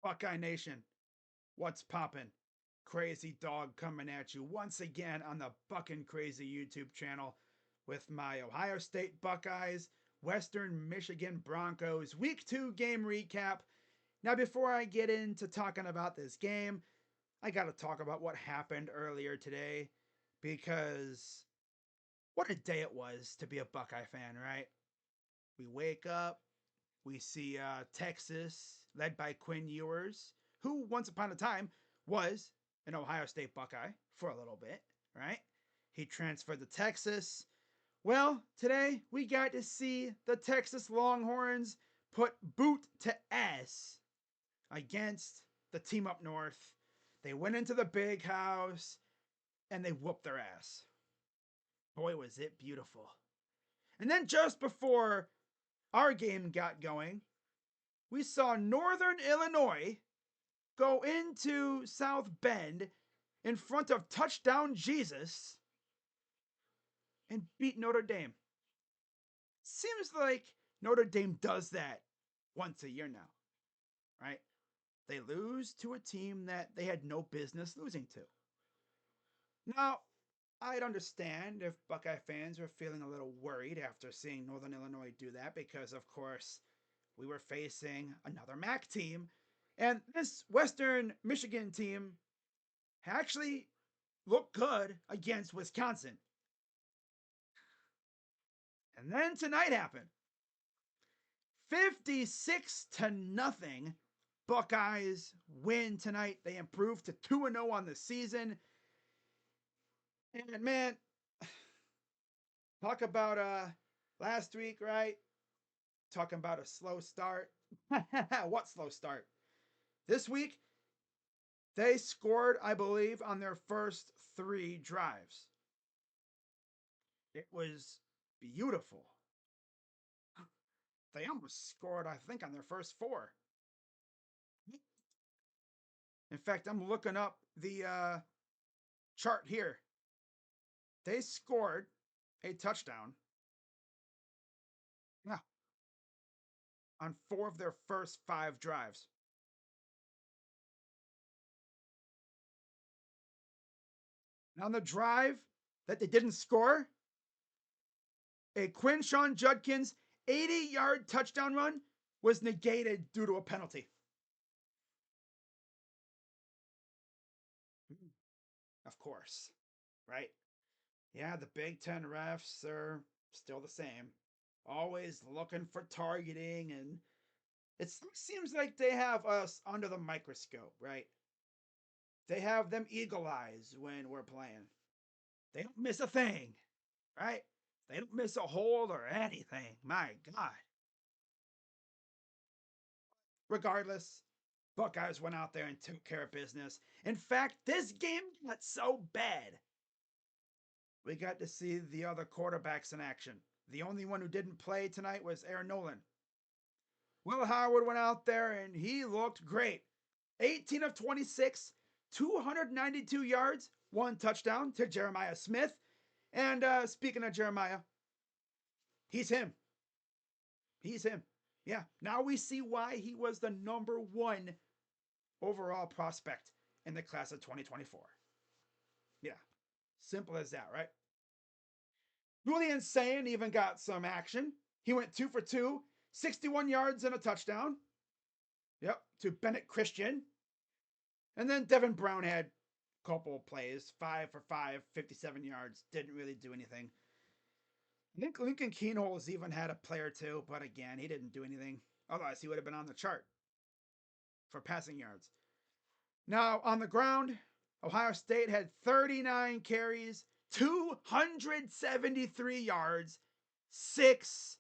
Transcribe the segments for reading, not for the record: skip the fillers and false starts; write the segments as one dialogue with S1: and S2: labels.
S1: Buckeye Nation, what's poppin'? Crazy Dog coming at you once again on the Buckin' Crazy YouTube channel with my Ohio State Buckeyes, Western Michigan Broncos Week 2 game recap. Now, before I get into talking about this game, I got to talk about what happened earlier today because what a day it was to be a Buckeye fan, right? We wake up, we see Texas, led by Quinn Ewers, who once upon a time was an Ohio State Buckeye for a little bit, right? He transferred to Texas. Well, today we got to see the Texas Longhorns put boot to ass against the team up north. They went into the big house and they whooped their ass. Boy, was it beautiful. And then just before our game got going, we saw Northern Illinois go into South Bend in front of Touchdown Jesus and beat Notre Dame. Seems like Notre Dame does that once a year now, right? They lose to a team that they had no business losing to. Now, I'd understand if Buckeye fans were feeling a little worried after seeing Northern Illinois do that because, of course, we were facing another MAC team. And this Western Michigan team actually looked good against Wisconsin. And then tonight happened. 56 to nothing. Buckeyes win tonight. They improved to 2-0 on the season. And man, talk about last week, right? Talking about a slow start. What slow start? This week, they scored, I believe, on their first 3 drives. It was beautiful. They almost scored, I think, on their first 4. In fact, I'm looking up the chart here. They scored a touchdown. Yeah. On 4 of their first 5 drives. And on the drive that they didn't score, a Quinshawn Judkins 80-yard touchdown run was negated due to a penalty. Of course, right? Yeah, the Big Ten refs are still the same. Always looking for targeting, and it seems like they have us under the microscope, right? They have them eagle eyes when we're playing. They don't miss a thing, right? They don't miss a hold or anything. My God. Regardless, Buckeyes went out there and took care of business. In fact, this game got so bad. We got to see the other quarterbacks in action. The only one who didn't play tonight was Aaron Nolan. Will Howard went out there and he looked great. 18 of 26, 292 yards, 1 touchdown to Jeremiah Smith. And speaking of Jeremiah, he's him. He's him. Yeah, now we see why he was the number 1 overall prospect in the class of 2024. Yeah, simple as that, right? Julian Sayin even got some action. He went 2 for 2, 61 yards and a touchdown. Yep, to Bennett Christian. And then Devin Brown had a couple plays, 5 for 5, 57 yards. Didn't really do anything. I think Lincoln Keenholz even had a play or two, but again, he didn't do anything. Otherwise, he would have been on the chart for passing yards. Now, on the ground, Ohio State had 39 carries, 273 yards, 6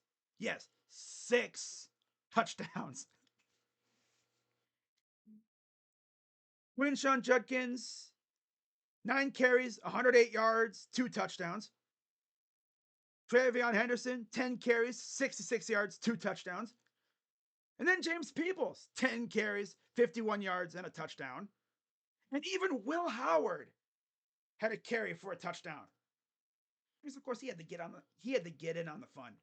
S1: touchdowns. Quinshawn Judkins, 9 carries, 108 yards, 2 touchdowns. Travion Henderson, 10 carries, 66 yards, 2 touchdowns. And then James Peoples, 10 carries, 51 yards, and a touchdown. And even Will Howard had a carry for a touchdown. Because of course he had to get in on the fun.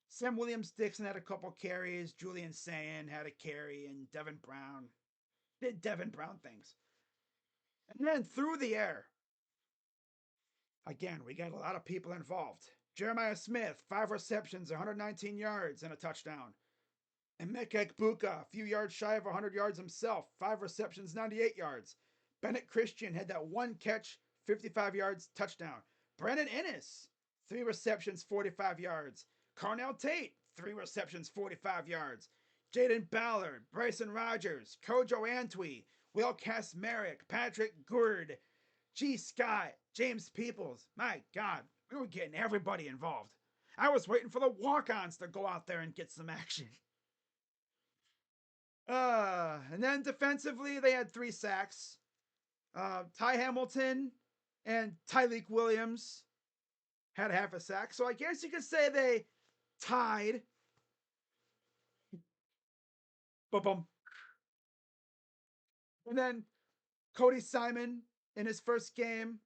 S1: Sam Williams Dixon had a couple carries, Julian Sayin had a carry, and Devin Brown Did Devin Brown things. And then through the air, again, we got a lot of people involved. Jeremiah Smith, 5 receptions, 119 yards, and a touchdown. And Mekek Buka, a few yards shy of 100 yards himself, 5 receptions, 98 yards. Bennett Christian had that one catch, 55 yards, touchdown. Brandon Ennis, 3 receptions, 45 yards. Carnell Tate, 3 receptions, 45 yards. Jaden Ballard, Bryson Rogers, Kojo Antwi, Will Kasmerick, Patrick Gourd, G. Scott, James Peoples. My God, we were getting everybody involved. I was waiting for the walk-ons to go out there and get some action. And then defensively, they had 3 sacks. Ty Hamilton and Tyleek Williams had half a sack. So I guess you could say they tied. Boom. And then Cody Simon in his first game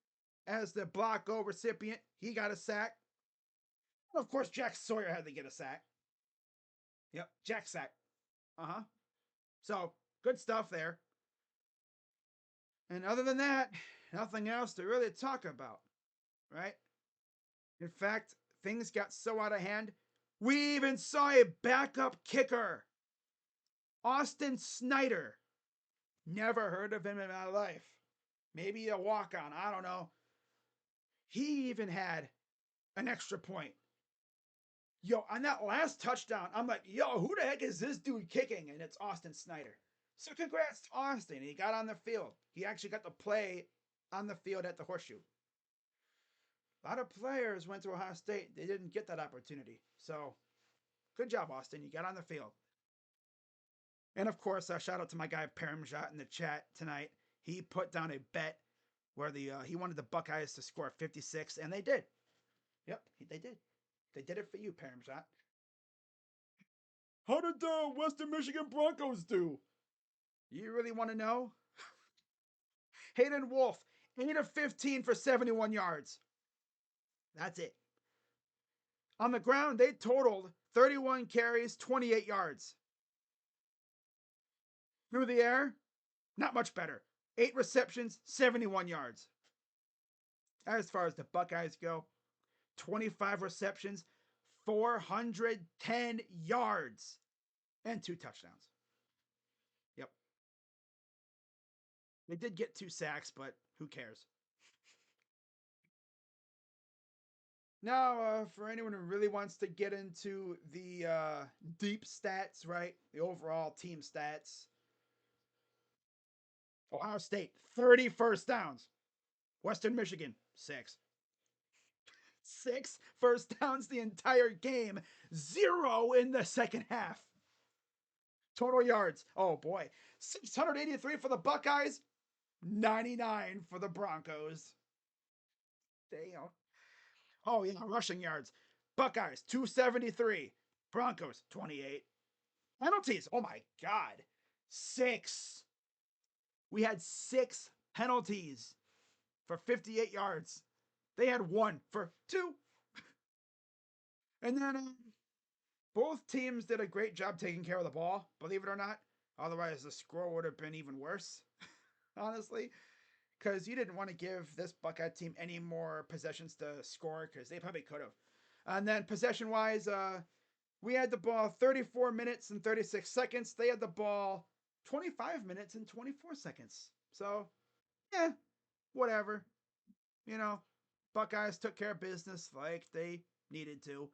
S1: as the block O recipient, he got a sack. And of course, Jack Sawyer had to get a sack. Yep, Jack sack. So good stuff there. And other than that, nothing else to really talk about, right? In fact, things got so out of hand, we even saw a backup kicker, Austin Snyder. Never heard of him in my life. Maybe a walk on, I don't know. He even had an extra point. Yo, on that last touchdown, I'm like, yo, who the heck is this dude kicking? And it's Austin Snyder. So congrats to Austin. He got on the field. He actually got to play on the field at the Horseshoe. A lot of players went to Ohio State. They didn't get that opportunity. So good job, Austin. You got on the field. And of course, shout out to my guy Paramjot in the chat tonight. He put down a bet where he wanted the Buckeyes to score 56, and they did. Yep, they did. They did it for you, Paramjot. How did the Western Michigan Broncos do? You really want to know? Hayden Wolf, 8 of 15 for 71 yards. That's it. On the ground, they totaled 31 carries, 28 yards. Through the air, not much better. 8 receptions, 71 yards. As far as the Buckeyes go, 25 receptions, 410 yards, and 2 touchdowns. Yep. They did get 2 sacks, but who cares? Now, for anyone who really wants to get into the deep stats, right? The overall team stats. Ohio State, 30 first downs. Western Michigan, 6. 6 first downs the entire game, 0 in the second half. Total yards, oh boy, 683 for the Buckeyes, 99 for the Broncos. Damn. Oh yeah, rushing yards. Buckeyes, 273. Broncos, 28. Penalties, oh my God, 6. We had 6 penalties for 58 yards. They had 1 for 2. And then both teams did a great job taking care of the ball, believe it or not. Otherwise, the score would have been even worse, honestly, because you didn't want to give this Buckeye team any more possessions to score because they probably could have. And then possession-wise, we had the ball 34 minutes and 36 seconds. They had the ball 25 minutes and 24 seconds. So, yeah, whatever. You know, Buckeyes took care of business like they needed to.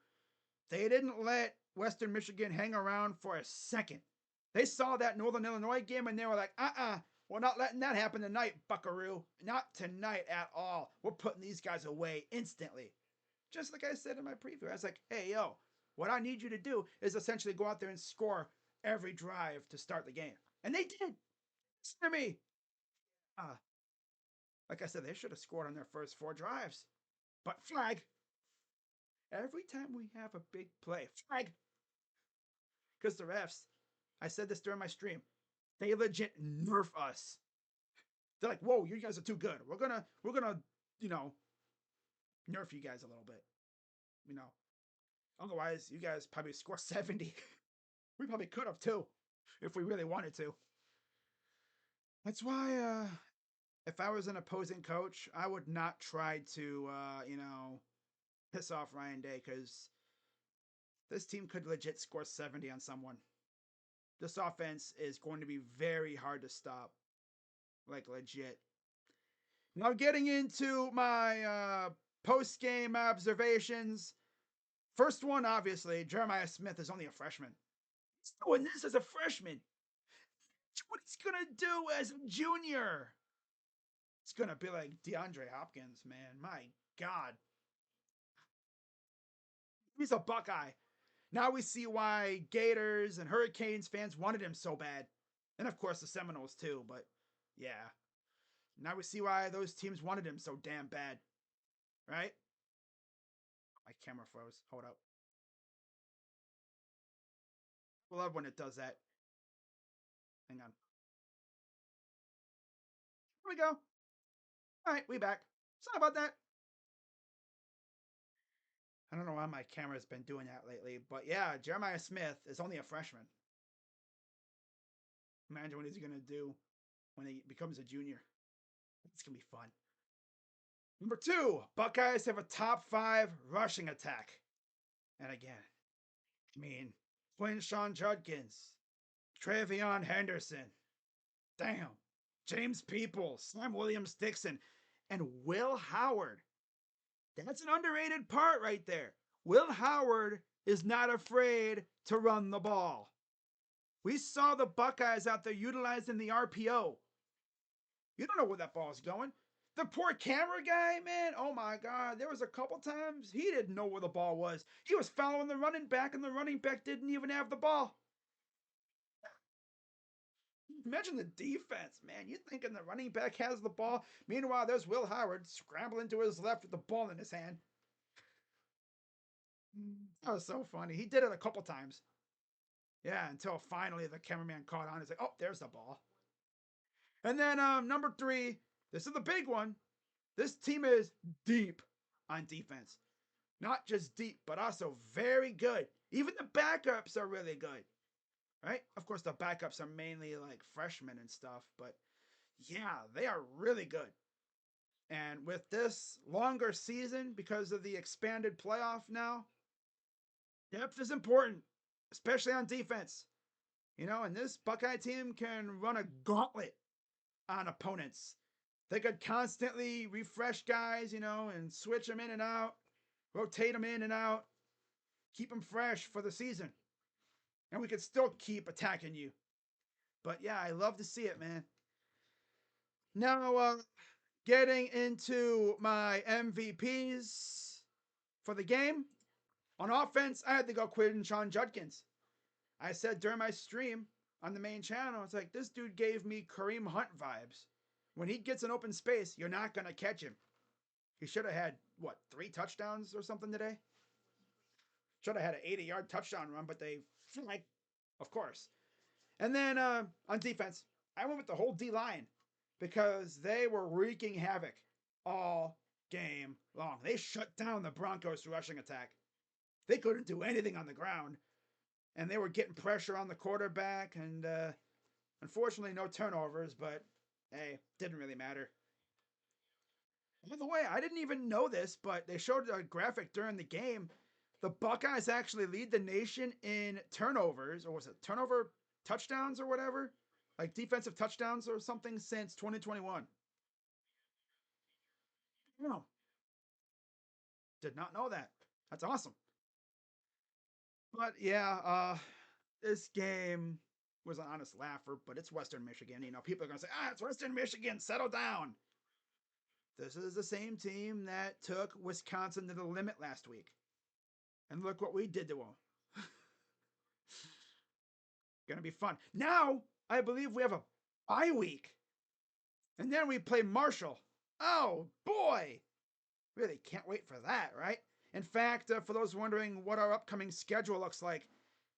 S1: They didn't let Western Michigan hang around for a second. They saw that Northern Illinois game and they were like, we're not letting that happen tonight, Buckaroo. Not tonight at all. We're putting these guys away instantly. Just like I said in my preview, I was like, hey, yo, what I need you to do is essentially go out there and score every drive to start the game. And they did. Listen to me. Like I said, they should have scored on their first 4 drives. But flag. Every time we have a big play, flag. Because the refs, I said this during my stream, they legit nerf us. They're like, whoa, you guys are too good. We're gonna, nerf you guys a little bit. Otherwise, you guys probably score 70. We probably could have too, if we really wanted to. That's why, if I was an opposing coach, I would not try to, piss off Ryan Day because this team could legit score 70 on someone. This offense is going to be very hard to stop. Like, legit. Now, getting into my post game observations. First one, obviously, Jeremiah Smith is only a freshman. He's doing this as a freshman. What he's going to do as a junior. It's going to be like DeAndre Hopkins, man. My God. He's a Buckeye. Now we see why Gators and Hurricanes fans wanted him so bad. And of course the Seminoles too, but yeah. Now we see why those teams wanted him so damn bad. Right? My camera froze. Hold up. I love when it does that. Hang on. Here we go. Alright, we back. Sorry about that. I don't know why my camera's been doing that lately, but yeah, Jeremiah Smith is only a freshman. Imagine what he's gonna do when he becomes a junior. It's gonna be fun. Number 2, Buckeyes have a top 5 rushing attack. And again, Quinshon Judkins, Travion Henderson, damn, James Peoples, Sam Williams Dixon, and Will Howard. That's an underrated part right there. Will Howard is not afraid to run the ball. We saw the Buckeyes out there utilizing the RPO. You don't know where that ball's going. The poor camera guy, man, oh my God. There was a couple times he didn't know where the ball was. He was following the running back, and the running back didn't even have the ball. Imagine the defense, man. You thinking the running back has the ball. Meanwhile, there's Will Howard scrambling to his left with the ball in his hand. That was so funny. He did it a couple times. Yeah, until finally the cameraman caught on. He's like, oh, there's the ball. And then number 3, this is the big one. This team is deep on defense. Not just deep, but also very good. Even the backups are really good. Right? Of course, the backups are mainly like freshmen and stuff, but yeah, they are really good. And with this longer season, because of the expanded playoff now, depth is important, especially on defense. And this Buckeye team can run a gauntlet on opponents. They could constantly refresh guys, and switch them in and out, rotate them in and out, keep them fresh for the season. And we could still keep attacking you. But yeah, I love to see it, man. Now, getting into my MVPs for the game. On offense, I had to go Quinshon Judkins. I said during my stream on the main channel, it's like, this dude gave me Kareem Hunt vibes. When he gets an open space, you're not going to catch him. He should have had, 3 touchdowns or something today? Should have had an 80-yard touchdown run, but they, of course. And then on defense, I went with the whole D-line because they were wreaking havoc all game long. They shut down the Broncos' rushing attack. They couldn't do anything on the ground, and they were getting pressure on the quarterback, and unfortunately no turnovers, but hey, didn't really matter. By the way, I didn't even know this, but they showed a graphic during the game. The Buckeyes actually lead the nation in turnovers, or was it turnover touchdowns or whatever? Like defensive touchdowns or something since 2021. No, did not know that. That's awesome. But yeah, this game was an honest laugher, but it's Western Michigan. People are going to say, it's Western Michigan, settle down. This is the same team that took Wisconsin to the limit last week. And look what we did to them. Gonna be fun. Now, I believe we have a bye week. And then we play Marshall. Oh, boy. Really can't wait for that, right? In fact, for those wondering what our upcoming schedule looks like,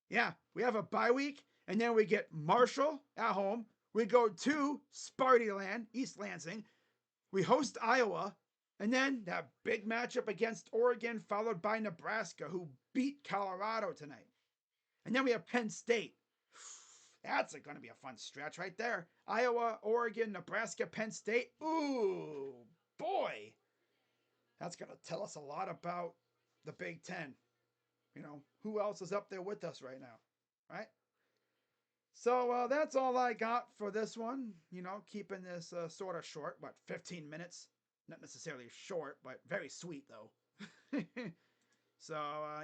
S1: yeah, we have a bye week, and then we get Marshall at home. We go to Spartyland, East Lansing. We host Iowa, and then that big matchup against Oregon, followed by Nebraska, who beat Colorado tonight. And then we have Penn State. That's going to be a fun stretch right there. Iowa, Oregon, Nebraska, Penn State. Ooh, boy. That's going to tell us a lot about the Big Ten. You know, who else is up there with us right now, right? So that's all I got for this one. You know, keeping this sort of short, what, 15 minutes? Not necessarily short, but very sweet though. So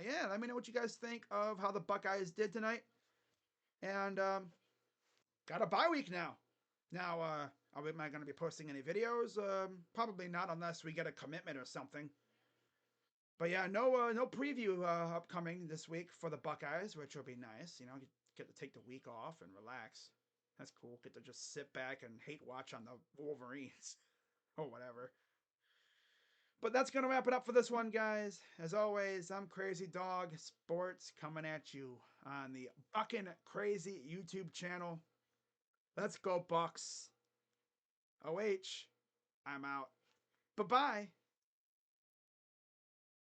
S1: yeah, let me know what you guys think of how the Buckeyes did tonight. And got a bye week now. Now, am I going to be posting any videos? Probably not, unless we get a commitment or something. But yeah, no preview upcoming this week for the Buckeyes, which will be nice. You know, get to take the week off and relax. That's cool. Get to just sit back and hate watch on the Wolverines or whatever. But that's gonna wrap it up for this one, guys. As always, I'm Crazy Dog Sports coming at you on the Buckin' Crazy YouTube channel. Let's go, Bucks. OH, I'm out. Bye bye.